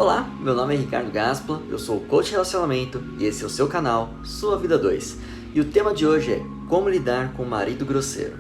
Olá, meu nome é Ricardo Gaspla, eu sou o Coach de Relacionamento e esse é o seu canal, Sua Vida 2. E o tema de hoje é como lidar com o marido grosseiro.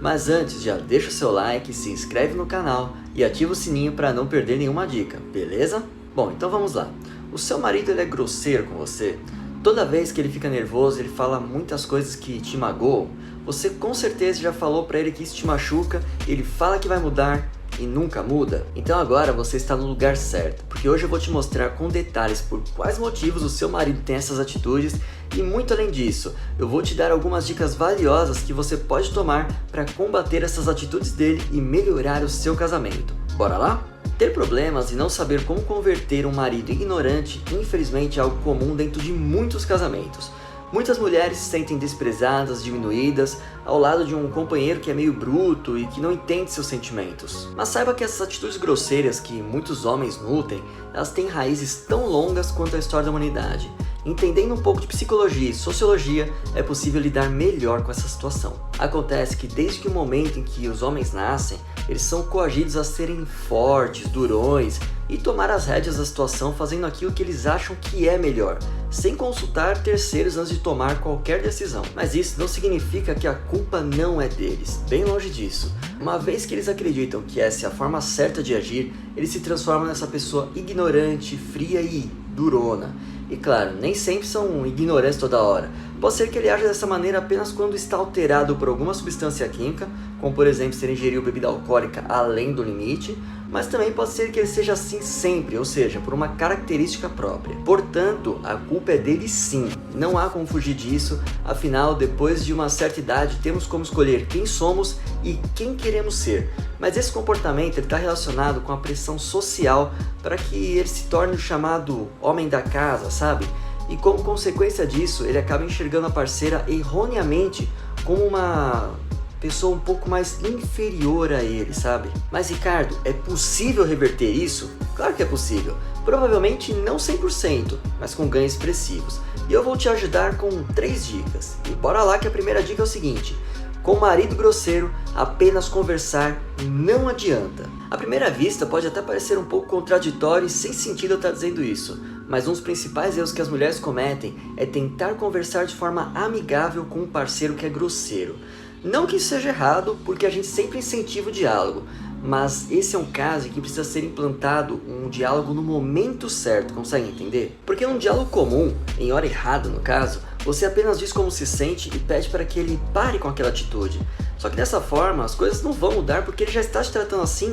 Mas antes, já deixa o seu like, se inscreve no canal e ativa o sininho para não perder nenhuma dica, beleza? Bom, então vamos lá. O seu marido ele é grosseiro com você? Toda vez que ele fica nervoso, ele fala muitas coisas que te magoam? Você com certeza já falou para ele que isso te machuca, ele fala que vai mudar e nunca muda? Então agora você está no lugar certo, porque hoje eu vou te mostrar com detalhes por quais motivos o seu marido tem essas atitudes e muito além disso, eu vou te dar algumas dicas valiosas que você pode tomar para combater essas atitudes dele e melhorar o seu casamento. Bora lá? Ter problemas e não saber como converter um marido ignorante, infelizmente é algo comum dentro de muitos casamentos. Muitas mulheres se sentem desprezadas, diminuídas, ao lado de um companheiro que é meio bruto e que não entende seus sentimentos. Mas saiba que essas atitudes grosseiras que muitos homens nutrem, elas têm raízes tão longas quanto a história da humanidade. Entendendo um pouco de psicologia e sociologia, é possível lidar melhor com essa situação. Acontece que desde que o momento em que os homens nascem, eles são coagidos a serem fortes, durões e tomar as rédeas da situação fazendo aquilo que eles acham que é melhor, sem consultar terceiros antes de tomar qualquer decisão. Mas isso não significa que a culpa não é deles, bem longe disso. Uma vez que eles acreditam que essa é a forma certa de agir, eles se transformam nessa pessoa ignorante, fria e durona. E claro, nem sempre são ignorantes toda hora. Pode ser que ele aja dessa maneira apenas quando está alterado por alguma substância química, como por exemplo se ele ingeriu bebida alcoólica além do limite, mas também pode ser que ele seja assim sempre, ou seja, por uma característica própria. Portanto, a culpa é dele sim, não há como fugir disso, afinal, depois de uma certa idade, temos como escolher quem somos e quem queremos ser. Mas esse comportamento está relacionado com a pressão social para que ele se torne o chamado homem da casa, sabe? E como consequência disso, ele acaba enxergando a parceira erroneamente como uma pessoa um pouco mais inferior a ele, sabe? Mas Ricardo, é possível reverter isso? Claro que é possível. Provavelmente não 100%, mas com ganhos expressivos. E eu vou te ajudar com 3 dicas. E bora lá que a primeira dica é o seguinte: com o marido grosseiro, apenas conversar não adianta. À primeira vista pode até parecer um pouco contraditório e sem sentido eu estar dizendo isso, mas um dos principais erros que as mulheres cometem é tentar conversar de forma amigável com um parceiro que é grosseiro. Não que isso seja errado, porque a gente sempre incentiva o diálogo, mas esse é um caso em que precisa ser implantado um diálogo no momento certo, consegue entender? Porque num diálogo comum, em hora errada no caso, você apenas diz como se sente e pede para que ele pare com aquela atitude. Só que dessa forma, as coisas não vão mudar porque ele já está te tratando assim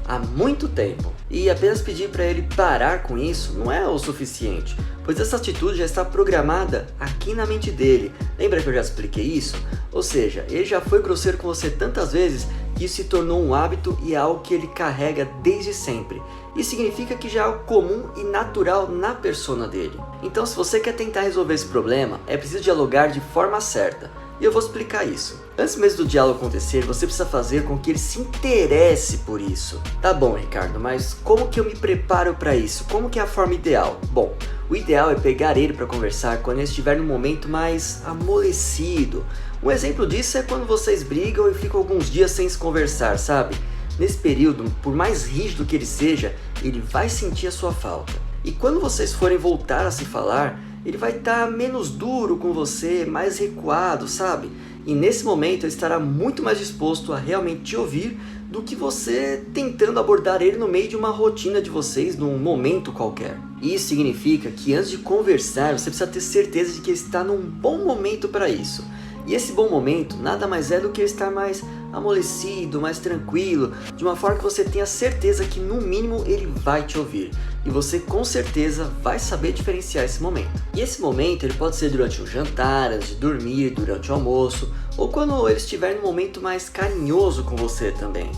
há muito tempo. E apenas pedir para ele parar com isso não é o suficiente, pois essa atitude já está programada aqui na mente dele. Lembra que eu já expliquei isso? Ou seja, ele já foi grosseiro com você tantas vezes que isso se tornou um hábito e é algo que ele carrega desde sempre. Isso significa que já é algo comum e natural na persona dele. Então, se você quer tentar resolver esse problema, é preciso dialogar de forma certa. E eu vou explicar isso. Antes mesmo do diálogo acontecer, você precisa fazer com que ele se interesse por isso. Tá bom, Ricardo, mas como que eu me preparo para isso? Como que é a forma ideal? Bom, o ideal é pegar ele para conversar quando ele estiver num momento mais amolecido. Um exemplo disso é quando vocês brigam e ficam alguns dias sem se conversar, sabe? Nesse período, por mais rígido que ele seja, ele vai sentir a sua falta. E quando vocês forem voltar a se falar, ele vai estar menos duro com você, mais recuado, sabe? E nesse momento ele estará muito mais disposto a realmente te ouvir do que você tentando abordar ele no meio de uma rotina de vocês, num momento qualquer. Isso significa que antes de conversar, você precisa ter certeza de que ele está num bom momento para isso. E esse bom momento nada mais é do que estar mais amolecido, mais tranquilo, de uma forma que você tenha certeza que no mínimo ele vai te ouvir. E você com certeza vai saber diferenciar esse momento. E esse momento ele pode ser durante o jantar, antes de dormir, durante o almoço, ou quando ele estiver num momento mais carinhoso com você também.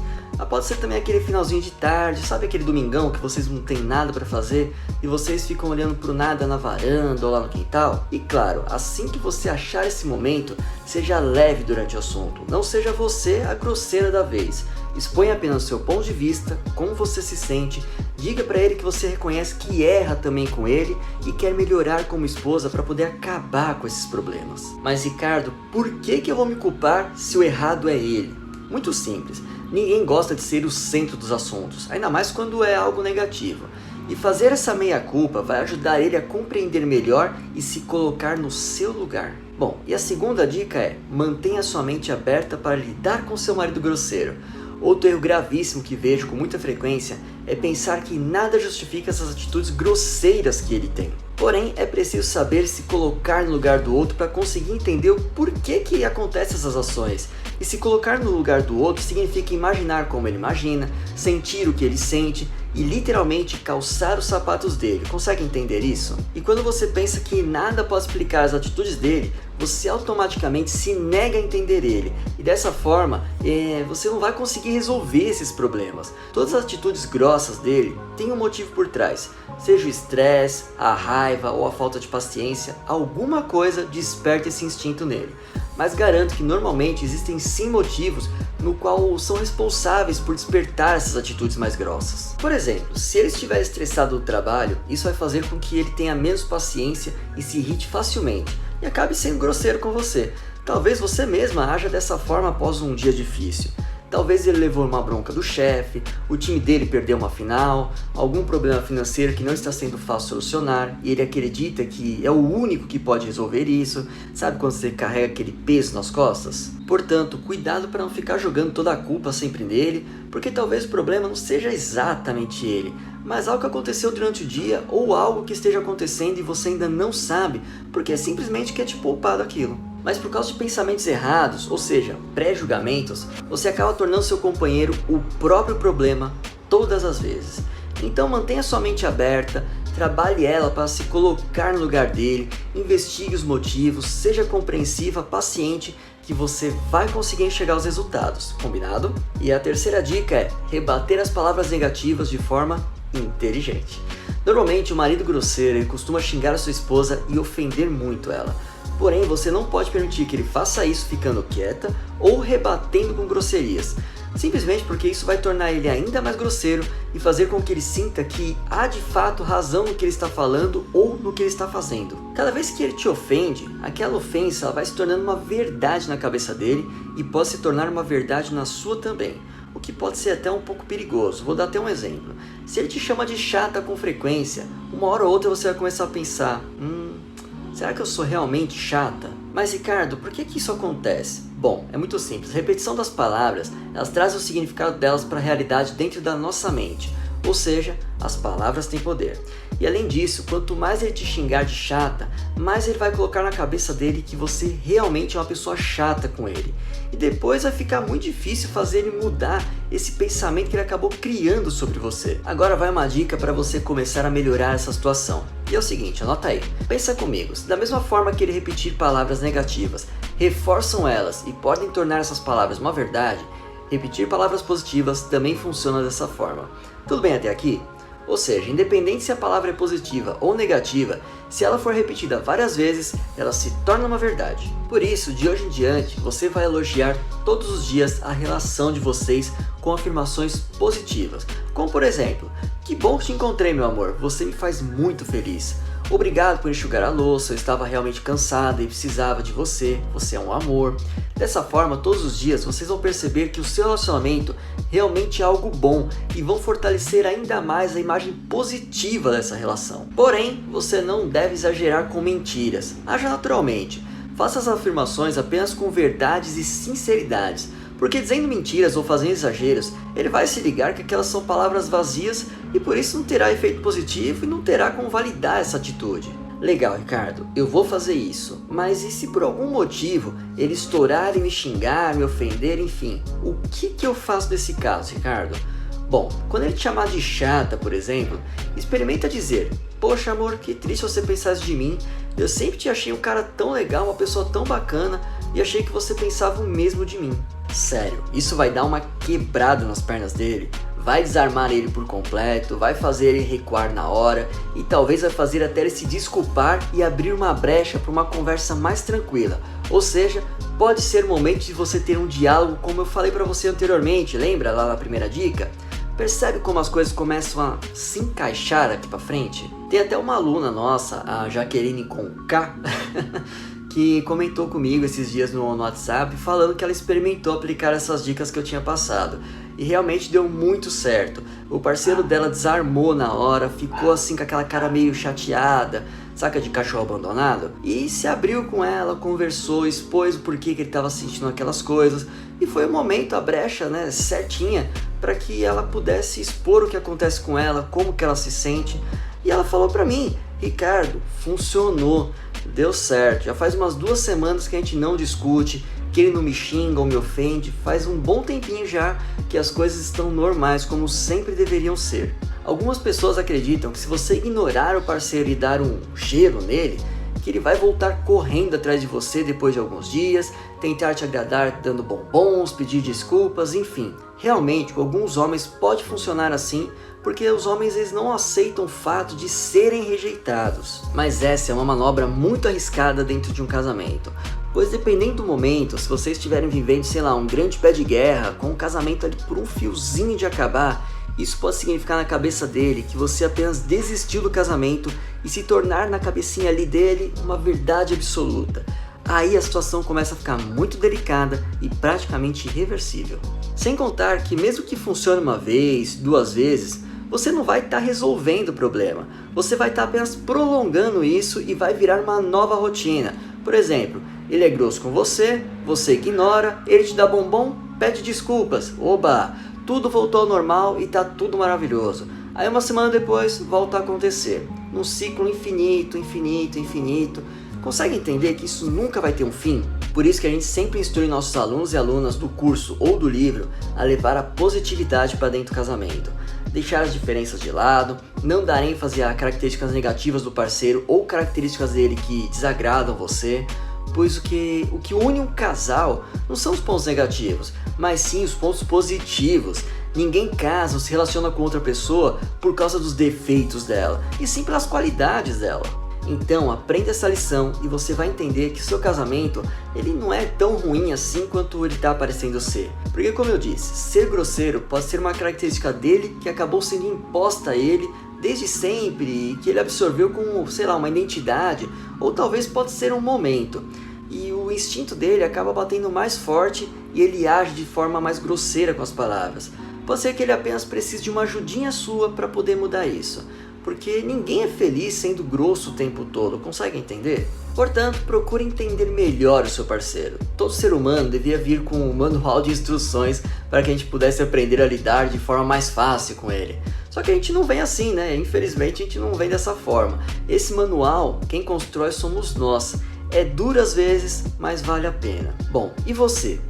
Pode ser também aquele finalzinho de tarde, sabe aquele domingão que vocês não tem nada para fazer e vocês ficam olhando pro nada na varanda ou lá no quintal? E claro, assim que você achar esse momento, seja leve durante o assunto, não seja você a grosseira da vez. Exponha apenas o seu ponto de vista, como você se sente, diga para ele que você reconhece que erra também com ele e quer melhorar como esposa para poder acabar com esses problemas. Mas Ricardo, por que eu vou me culpar se o errado é ele? Muito simples. Ninguém gosta de ser o centro dos assuntos, ainda mais quando é algo negativo. E fazer essa meia-culpa vai ajudar ele a compreender melhor e se colocar no seu lugar. Bom, e a segunda dica é: mantenha sua mente aberta para lidar com seu marido grosseiro. Outro erro gravíssimo que vejo com muita frequência é pensar que nada justifica essas atitudes grosseiras que ele tem. Porém, é preciso saber se colocar no lugar do outro para conseguir entender o porquê que acontecem essas ações. E se colocar no lugar do outro significa imaginar como ele imagina, sentir o que ele sente e literalmente calçar os sapatos dele. Consegue entender isso? E quando você pensa que nada pode explicar as atitudes dele, você automaticamente se nega a entender ele. E dessa forma, você não vai conseguir resolver esses problemas. Todas as atitudes grossas dele têm um motivo por trás. Seja o estresse, a raiva ou a falta de paciência, alguma coisa desperta esse instinto nele. Mas garanto que normalmente existem sim motivos no qual são responsáveis por despertar essas atitudes mais grossas. Por exemplo, se ele estiver estressado do trabalho, isso vai fazer com que ele tenha menos paciência e se irrite facilmente e acabe sendo grosseiro com você. Talvez você mesma haja dessa forma após um dia difícil. Talvez ele levou uma bronca do chefe, o time dele perdeu uma final, algum problema financeiro que não está sendo fácil solucionar e ele acredita que é o único que pode resolver isso. Sabe quando você carrega aquele peso nas costas? Portanto, cuidado para não ficar jogando toda a culpa sempre nele, porque talvez o problema não seja exatamente ele, mas algo que aconteceu durante o dia ou algo que esteja acontecendo e você ainda não sabe, porque simplesmente quer te poupar daquilo. Mas por causa de pensamentos errados, ou seja, pré-julgamentos, você acaba tornando seu companheiro o próprio problema todas as vezes. Então mantenha sua mente aberta, trabalhe ela para se colocar no lugar dele, investigue os motivos, seja compreensiva, paciente, que você vai conseguir enxergar os resultados, combinado? E a terceira dica é rebater as palavras negativas de forma inteligente. Normalmente o marido grosseiro ele costuma xingar a sua esposa e ofender muito ela. Porém, você não pode permitir que ele faça isso ficando quieta ou rebatendo com grosserias, simplesmente porque isso vai tornar ele ainda mais grosseiro e fazer com que ele sinta que há de fato razão no que ele está falando ou no que ele está fazendo. Cada vez que ele te ofende, aquela ofensa ela vai se tornando uma verdade na cabeça dele e pode se tornar uma verdade na sua também, o que pode ser até um pouco perigoso. Vou dar até um exemplo. Se ele te chama de chata com frequência, uma hora ou outra você vai começar a pensar: será que eu sou realmente chata? Mas Ricardo, por que isso acontece? Bom, é muito simples. A repetição das palavras, elas trazem o significado delas para a realidade dentro da nossa mente. Ou seja, as palavras têm poder. E além disso, quanto mais ele te xingar de chata, mais ele vai colocar na cabeça dele que você realmente é uma pessoa chata com ele. E depois vai ficar muito difícil fazer ele mudar esse pensamento que ele acabou criando sobre você. Agora vai uma dica para você começar a melhorar essa situação. E é o seguinte, anota aí. Pensa comigo, da mesma forma que ele repetir palavras negativas, reforçam elas e podem tornar essas palavras uma verdade, repetir palavras positivas também funciona dessa forma. Tudo bem até aqui? Ou seja, independente se a palavra é positiva ou negativa, se ela for repetida várias vezes, ela se torna uma verdade. Por isso, de hoje em diante, você vai elogiar todos os dias a relação de vocês com afirmações positivas. Como por exemplo: que bom que te encontrei, meu amor, você me faz muito feliz. Obrigado por enxugar a louça, eu estava realmente cansada e precisava de você, você é um amor. Dessa forma, todos os dias vocês vão perceber que o seu relacionamento realmente é algo bom e vão fortalecer ainda mais a imagem positiva dessa relação. Porém, você não deve exagerar com mentiras, haja naturalmente. Faça as afirmações apenas com verdades e sinceridades, porque dizendo mentiras ou fazendo exageros, ele vai se ligar que aquelas são palavras vazias e por isso não terá efeito positivo e não terá como validar essa atitude. Legal, Ricardo, eu vou fazer isso, mas e se por algum motivo ele estourar e me xingar, me ofender, enfim, o que eu faço nesse caso, Ricardo? Bom, quando ele te chamar de chata, por exemplo, experimenta dizer: poxa amor, que triste você pensasse de mim, eu sempre te achei um cara tão legal, uma pessoa tão bacana e achei que você pensava o mesmo de mim. Sério, isso vai dar uma quebrada nas pernas dele, vai desarmar ele por completo, vai fazer ele recuar na hora e talvez vai fazer até ele se desculpar e abrir uma brecha para uma conversa mais tranquila. Ou seja, pode ser o momento de você ter um diálogo como eu falei para você anteriormente, lembra lá na primeira dica? Percebe como as coisas começam a se encaixar aqui para frente? Tem até uma aluna nossa, a Jaqueline com K, que comentou comigo esses dias no WhatsApp falando que ela experimentou aplicar essas dicas que eu tinha passado. e realmente deu muito certo. O parceiro dela desarmou na hora, ficou assim com aquela cara meio chateada, saca, de cachorro abandonado, e se abriu com ela, conversou, expôs o porquê que ele estava sentindo aquelas coisas, e foi o momento, a brecha, né, certinha, para que ela pudesse expor o que acontece com ela, como que ela se sente. E ela falou pra mim: Ricardo, funcionou, deu certo, já faz umas 2 semanas que a gente não discute, que ele não me xinga ou me ofende, faz um bom tempinho já que as coisas estão normais, como sempre deveriam ser. Algumas pessoas acreditam que se você ignorar o parceiro e dar um gelo nele, que ele vai voltar correndo atrás de você depois de alguns dias, tentar te agradar dando bombons, pedir desculpas, enfim. Realmente, com alguns homens pode funcionar assim, porque os homens eles não aceitam o fato de serem rejeitados. Mas essa é uma manobra muito arriscada dentro de um casamento, pois dependendo do momento, se vocês estiverem vivendo, sei lá, um grande pé de guerra, com o casamento ali por um fiozinho de acabar, isso pode significar na cabeça dele que você apenas desistiu do casamento e se tornar na cabecinha ali dele uma verdade absoluta. Aí a situação começa a ficar muito delicada e praticamente irreversível. Sem contar que mesmo que funcione uma vez, 2 vezes, você não vai estar resolvendo o problema. Você vai estar apenas prolongando isso e vai virar uma nova rotina. Por exemplo, ele é grosso com você, você ignora, ele te dá bombom, pede desculpas. Oba! Tudo voltou ao normal e tá tudo maravilhoso. Aí uma semana depois volta a acontecer. Num ciclo infinito, infinito, infinito. Consegue entender que isso nunca vai ter um fim? Por isso que a gente sempre instrui nossos alunos e alunas do curso ou do livro a levar a positividade para dentro do casamento. Deixar as diferenças de lado, não dar ênfase a características negativas do parceiro ou características dele que desagradam você. Pois o que une um casal não são os pontos negativos, mas sim os pontos positivos. Ninguém casa ou se relaciona com outra pessoa por causa dos defeitos dela, e sim pelas qualidades dela. Então aprenda essa lição e você vai entender que seu casamento ele não é tão ruim assim quanto ele está parecendo ser. Porque, como eu disse, ser grosseiro pode ser uma característica dele que acabou sendo imposta a ele desde sempre e que ele absorveu como, sei lá, uma identidade, ou talvez pode ser um momento. E o instinto dele acaba batendo mais forte e ele age de forma mais grosseira com as palavras. Pode ser que ele apenas precise de uma ajudinha sua para poder mudar isso. Porque ninguém é feliz sendo grosso o tempo todo, consegue entender? Portanto, procure entender melhor o seu parceiro. Todo ser humano devia vir com um manual de instruções para que a gente pudesse aprender a lidar de forma mais fácil com ele. Só que a gente não vem assim, né? Infelizmente a gente não vem dessa forma. Esse manual, quem constrói somos nós. É duro às vezes, mas vale a pena. Bom, e você?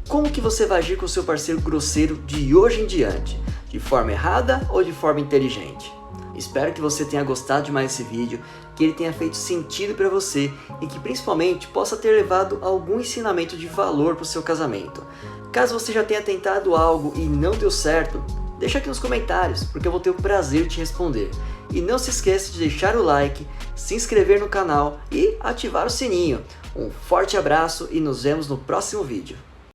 Como que você vai agir com o seu parceiro grosseiro de hoje em diante? De forma errada ou de forma inteligente? Espero que você tenha gostado de mais esse vídeo, que ele tenha feito sentido para você e que principalmente possa ter levado algum ensinamento de valor para o seu casamento. Caso você já tenha tentado algo e não deu certo, deixa aqui nos comentários, porque eu vou ter o prazer de te responder. E não se esqueça de deixar o like, se inscrever no canal e ativar o sininho. Um forte abraço e nos vemos no próximo vídeo.